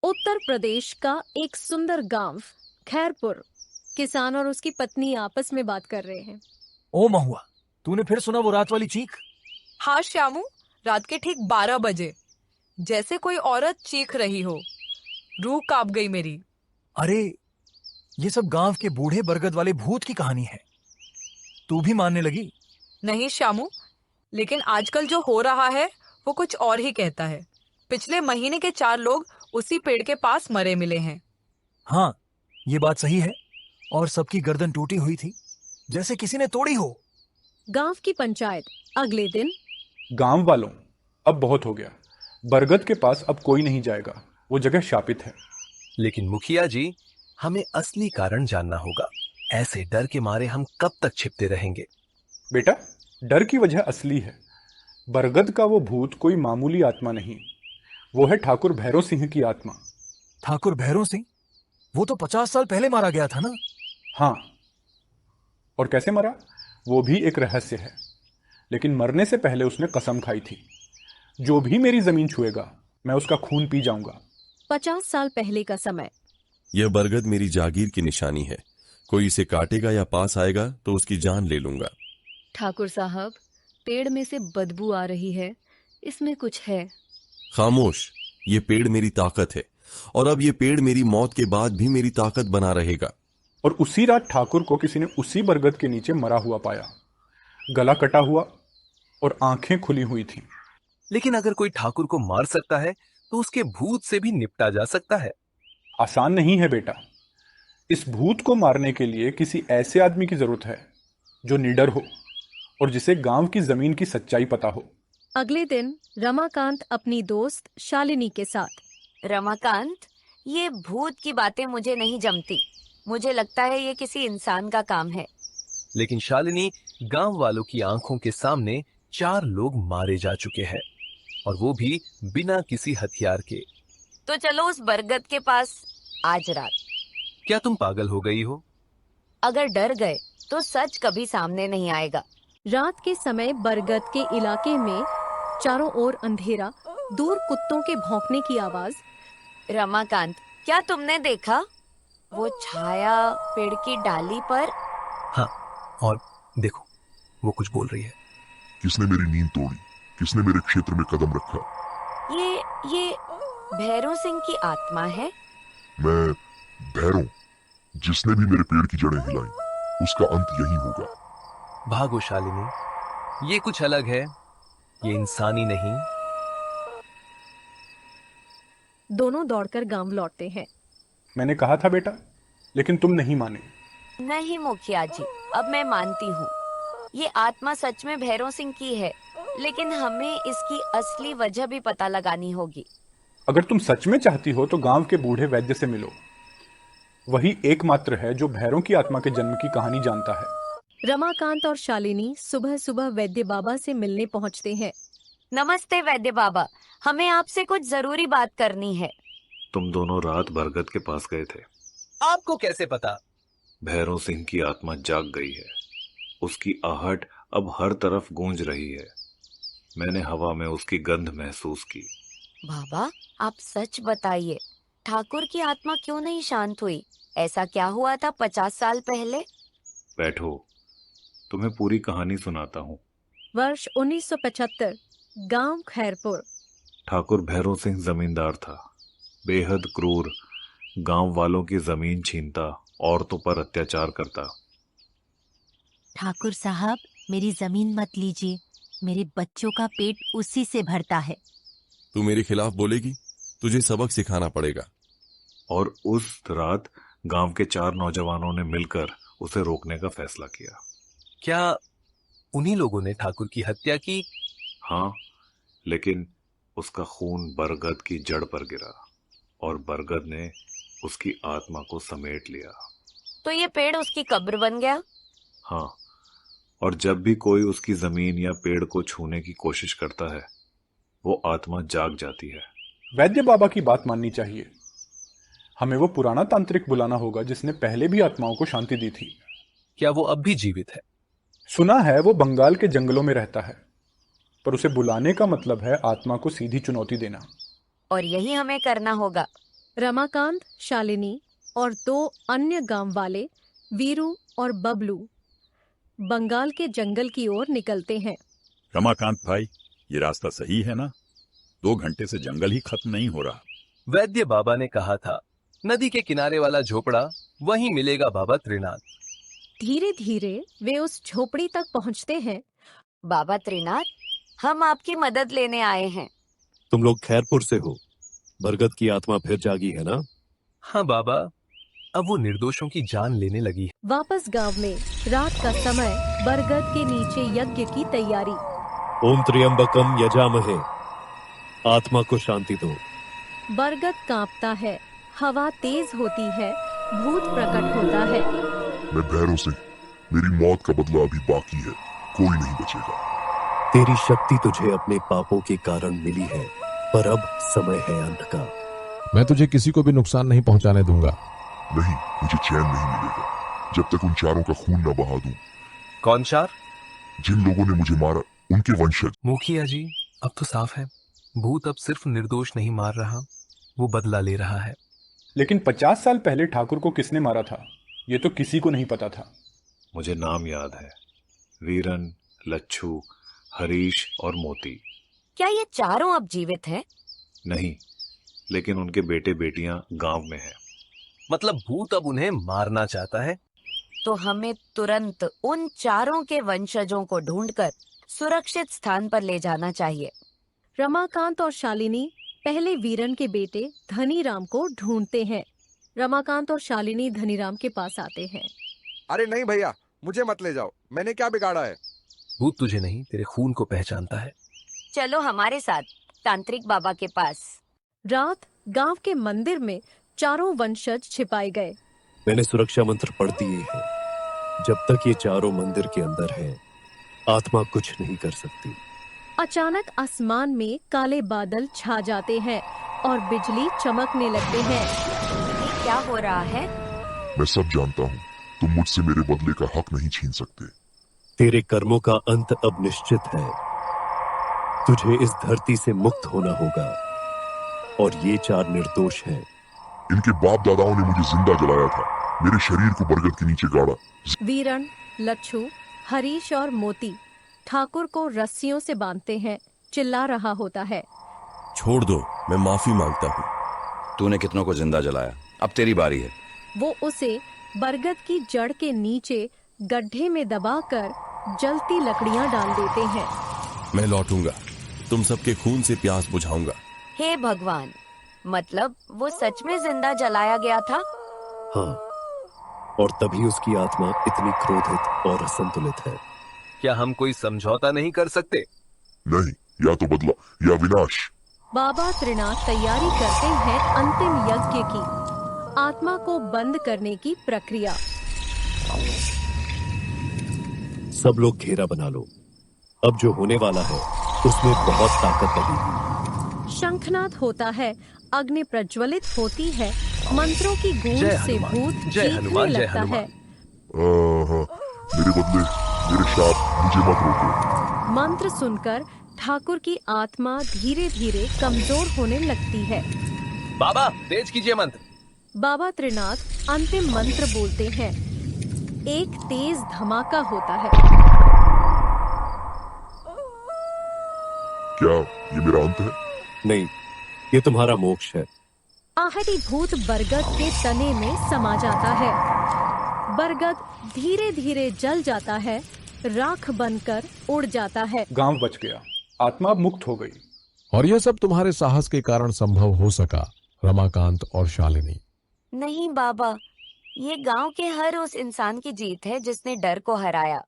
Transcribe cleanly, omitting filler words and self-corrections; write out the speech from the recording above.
उत्तर प्रदेश का एक सुंदर गांव खैरपुर। किसान और उसकी पत्नी आपस में बात कर रहे हैं। ओ महुआ, तूने फिर सुना वो रात वाली चीख? हाँ श्यामू, रात के ठीक 12 बजे जैसे कोई औरत चीख रही हो। रूह कांप गई मेरी। अरे, ये सब गांव के बूढ़े बरगद वाले भूत की कहानी है। तू भी मानने लगी? नहीं श्यामू, लेकिन आजकल जो हो रहा है वो कुछ और ही कहता है। पिछले महीने के 4 लोग उसी पेड़ के पास मरे मिले हैं। हाँ, ये बात सही है। और सबकी गर्दन टूटी हुई थी, जैसे किसी ने तोड़ी हो। गांव की पंचायत। अगले दिन। गांव वालों, अब बहुत हो गया। बरगद के पास अब कोई नहीं जाएगा, वो जगह शापित है। लेकिन मुखिया जी, हमें असली कारण जानना होगा। ऐसे डर के मारे हम कब तक छिपते रहेंगे? बेटा, डर की वजह असली है। बरगद का वो भूत कोई मामूली आत्मा नहीं, वो है ठाकुर भैरव सिंह की आत्मा। ठाकुर भैरव सिंह? वो तो 50 साल पहले मारा गया था ना? हाँ, और कैसे मरा वो भी एक रहस्य है। लेकिन मरने से पहले उसने कसम खाई थी, जो भी मेरी जमीन छुएगा मैं उसका खून पी जाऊंगा। 50 साल पहले का समय। यह बरगद मेरी जागीर की निशानी है। कोई इसे काटेगा या पास आएगा तो उसकी जान ले लूंगा। ठाकुर साहब, पेड़ में से बदबू आ रही है, इसमें कुछ है। खामोश, ये पेड़ मेरी ताकत है, और अब ये पेड़ मेरी मौत के बाद भी मेरी ताकत बना रहेगा। और उसी रात ठाकुर को किसी ने उसी बरगद के नीचे मरा हुआ पाया, गला कटा हुआ और आंखें खुली हुई थीं। लेकिन अगर कोई ठाकुर को मार सकता है तो उसके भूत से भी निपटा जा सकता है। आसान नहीं है बेटा। इस भूत को मारने के लिए किसी ऐसे आदमी की जरूरत है जो निडर हो और जिसे गांव की जमीन की सच्चाई पता हो। अगले दिन रमाकांत अपनी दोस्त शालिनी के साथ। रमाकांत, ये भूत की बातें मुझे नहीं जमती। मुझे लगता है ये किसी इंसान का काम है। लेकिन शालिनी, गांव वालों की आंखों के सामने 4 लोग मारे जा चुके हैं, और वो भी बिना किसी हथियार के। तो चलो उस बरगद के पास आज रात। क्या तुम पागल हो गई हो? अगर डर गए तो सच कभी सामने नहीं आएगा। रात के समय बरगद के इलाके में चारों ओर अंधेरा, दूर कुत्तों के भौंकने की आवाज। रमाकांत, क्या तुमने देखा वो छाया पेड़ की डाली पर? हाँ, और देखो, वो कुछ बोल रही है। किसने मेरी नींद तोड़ी? किसने मेरे क्षेत्र में कदम रखा? ये भैरव सिंह की आत्मा है। मैं भैरव, जिसने भी मेरे पेड़ की जड़ें हिलाई, उसका अंत यही होगा। भागो शालिनी, ये कुछ अलग है, ये इंसानी नहीं। दोनों दौड़कर गांव लौटते हैं। मैंने कहा था बेटा, लेकिन तुम नहीं माने। नहीं मुखिया जी, अब मैं मानती हूँ। ये आत्मा सच में भैरव सिंह की है, लेकिन हमें इसकी असली वजह भी पता लगानी होगी। अगर तुम सच में चाहती हो तो गांव के बूढ़े वैद्य से मिलो। वही एकमात्र है जो भैरव की आत्मा के जन्म की कहानी जानता है। रमाकांत और शालिनी सुबह सुबह वैद्य बाबा से मिलने पहुंचते हैं। नमस्ते वैद्य बाबा, हमें आपसे कुछ जरूरी बात करनी है। तुम दोनों रात बरगद के पास गए थे। आपको कैसे पता? भैरव सिंह की आत्मा जाग गई है। उसकी आहट अब हर तरफ गूंज रही है। मैंने हवा में उसकी गंध महसूस की। बाबा, आप सच बताइए, ठाकुर की आत्मा क्यों नहीं शांत हुई? ऐसा क्या हुआ था 50 साल पहले? बैठो, तुम्हें पूरी कहानी सुनाता हूँ। वर्ष 1975, गांव खैरपुर। ठाकुर भैरव सिंह जमींदार था, बेहद क्रूर, गांव वालों की जमीन छीनता, औरतों पर अत्याचार करता। ठाकुर साहब, मेरी जमीन मत लीजिए, मेरे बच्चों का पेट उसी से भरता है। तू मेरे खिलाफ बोलेगी? तुझे सबक सिखाना पड़ेगा। और उस रात गांव के 4 नौजवानों ने मिलकर उसे रोकने का फैसला किया। क्या उन्हीं लोगों ने ठाकुर की हत्या की? हाँ, लेकिन उसका खून बरगद की जड़ पर गिरा और बरगद ने उसकी आत्मा को समेट लिया। तो ये पेड़ उसकी कब्र बन गया? हाँ, और जब भी कोई उसकी जमीन या पेड़ को छूने की कोशिश करता है, वो आत्मा जाग जाती है। वैद्य बाबा की बात माननी चाहिए। हमें वो पुराना तांत्रिक बुलाना होगा जिसने पहले भी आत्माओं को शांति दी थी। क्या वो अब भी जीवित है? सुना है वो बंगाल के जंगलों में रहता है, पर उसे बुलाने का मतलब है आत्मा को सीधी चुनौती देना। और यही हमें करना होगा। रमाकांत, शालिनी और 2 अन्य गांव वाले वीरू और बबलू बंगाल के जंगल की ओर निकलते हैं। रमाकांत भाई, ये रास्ता सही है ना? 2 घंटे से जंगल ही खत्म नहीं हो रहा। वैद्य बाबा ने कहा था नदी के किनारे वाला झोपड़ा वहीं मिलेगा बाबा त्रिनाथ। धीरे धीरे वे उस झोपड़ी तक पहुंचते हैं। बाबा त्रिनाथ, हम आपकी मदद लेने आए हैं। तुम लोग खैरपुर से हो। बरगद की आत्मा फिर जागी है ना? हाँ बाबा, अब वो निर्दोषों की जान लेने लगी है। वापस गांव में रात का समय बरगद के नीचे यज्ञ की तैयारी। ओम त्र्यंबकम यजामहे, आत्मा को शांति दो। बरगद कांपता है, हवा तेज होती है, भूत प्रकट होता है। मैं भैरव सिंह, मेरी मौत का बदला अभी बाकी है, कोई नहीं बचेगा। तेरी शक्ति तुझे अपने पापों के कारण मिली है, पर अब समय है अंत का। मैं तुझे किसी को भी नुकसान नहीं पहुंचाने दूंगा। नहीं, मुझे चैन नहीं मिलेगा जब तक उन चारों का खून न बहा दूं। कौन चार? जिन लोगों ने मुझे मारा, उनके वंशज। मुखिया जी, अब तो साफ है, भूत अब सिर्फ निर्दोष नहीं मार रहा, वो बदला ले रहा है। लेकिन 50 साल पहले ठाकुर को किसने मारा था, ये तो किसी को नहीं पता था। मुझे नाम याद है, वीरन, लच्छू, हरीश और मोती। क्या ये चारों अब जीवित हैं? नहीं, लेकिन उनके बेटे बेटियां गांव में हैं। मतलब भूत अब उन्हें मारना चाहता है? तो हमें तुरंत उन चारों के वंशजों को ढूंढकर सुरक्षित स्थान पर ले जाना चाहिए। रमाकांत और शालिनी पहले वीरन के बेटे धनीराम को ढूंढते हैं। रमाकांत और शालिनी धनीराम के पास आते हैं। अरे नहीं भैया, मुझे मत ले जाओ, मैंने क्या बिगाड़ा है? भूत तुझे नहीं, तेरे खून को पहचानता है। चलो हमारे साथ तांत्रिक बाबा के पास। रात गांव के मंदिर में चारों वंशज छिपाए गए। मैंने सुरक्षा मंत्र पढ़ दिए हैं। जब तक ये चारों मंदिर के अंदर हैं, आत्मा कुछ नहीं कर सकती। अचानक आसमान में काले बादल छा जाते हैं और बिजली चमकने लगते हैं। ये क्या हो रहा है? मैं सब जानता हूँ, तुम मुझसे मेरे बदले का हक नहीं छीन सकते। तेरे कर्मों का अंत अब निश्चित है। तुझे इस धरती से मुक्त होना होगा, और ये 4 निर्दोष हैं। इनके बाप दादाओं ने मुझे जिंदा जलाया था, मेरे शरीर को बरगद के नीचे गाड़ा। वीरन, लच्छू, हरीश और मोती ठाकुर को रस्सियों से बांधते हैं। चिल्ला रहा होता है, छोड़ दो, मैं माफी मांगता हूँ। तूने कितनों को जिंदा जलाया, अब तेरी बारी है। वो उसे बरगद की जड़ के नीचे गड्ढे में दबाकर जलती लकड़ियां डाल देते हैं। मैं लौटूंगा, तुम सबके खून से प्यास बुझाऊंगा। हे भगवान, मतलब वो सच में जिंदा जलाया गया था? हाँ, और तभी उसकी आत्मा इतनी क्रोधित और असंतुलित है। क्या हम कोई समझौता नहीं कर सकते? नहीं, या तो बदला या विनाश। बाबा त्रिनाथ तैयारी करते हैं अंतिम यज्ञ की, आत्मा को बंद करने की प्रक्रिया। सब लोग घेरा बना लो, अब जो होने वाला है उसमें बहुत ताकत लगेगी। शंखनाद होता है, अग्नि प्रज्वलित होती है, मंत्रों की गूंज से भूत चीखने लगता है। मेरे बदले, मेरे शाप, मुझे मत रोको। मंत्र सुनकर ठाकुर की आत्मा धीरे धीरे कमजोर होने लगती है। बाबा, तेज कीजिए मंत्र। बाबा त्रिनाथ अंतिम मंत्र बोलते हैं। एक तेज धमाका होता है। क्या ये मेरा अंत है? नहीं, ये तुम्हारा मोक्ष है। आहटी भूत बरगद के तने में समा जाता है। बरगद धीरे धीरे जल जाता है, राख बनकर उड़ जाता है। गांव बच गया, आत्मा मुक्त हो गई। और यह सब तुम्हारे साहस के कारण संभव हो सका, रमाकांत और शालिनी। नहीं बाबा, ये गांव के हर उस इंसान की जीत है जिसने डर को हराया।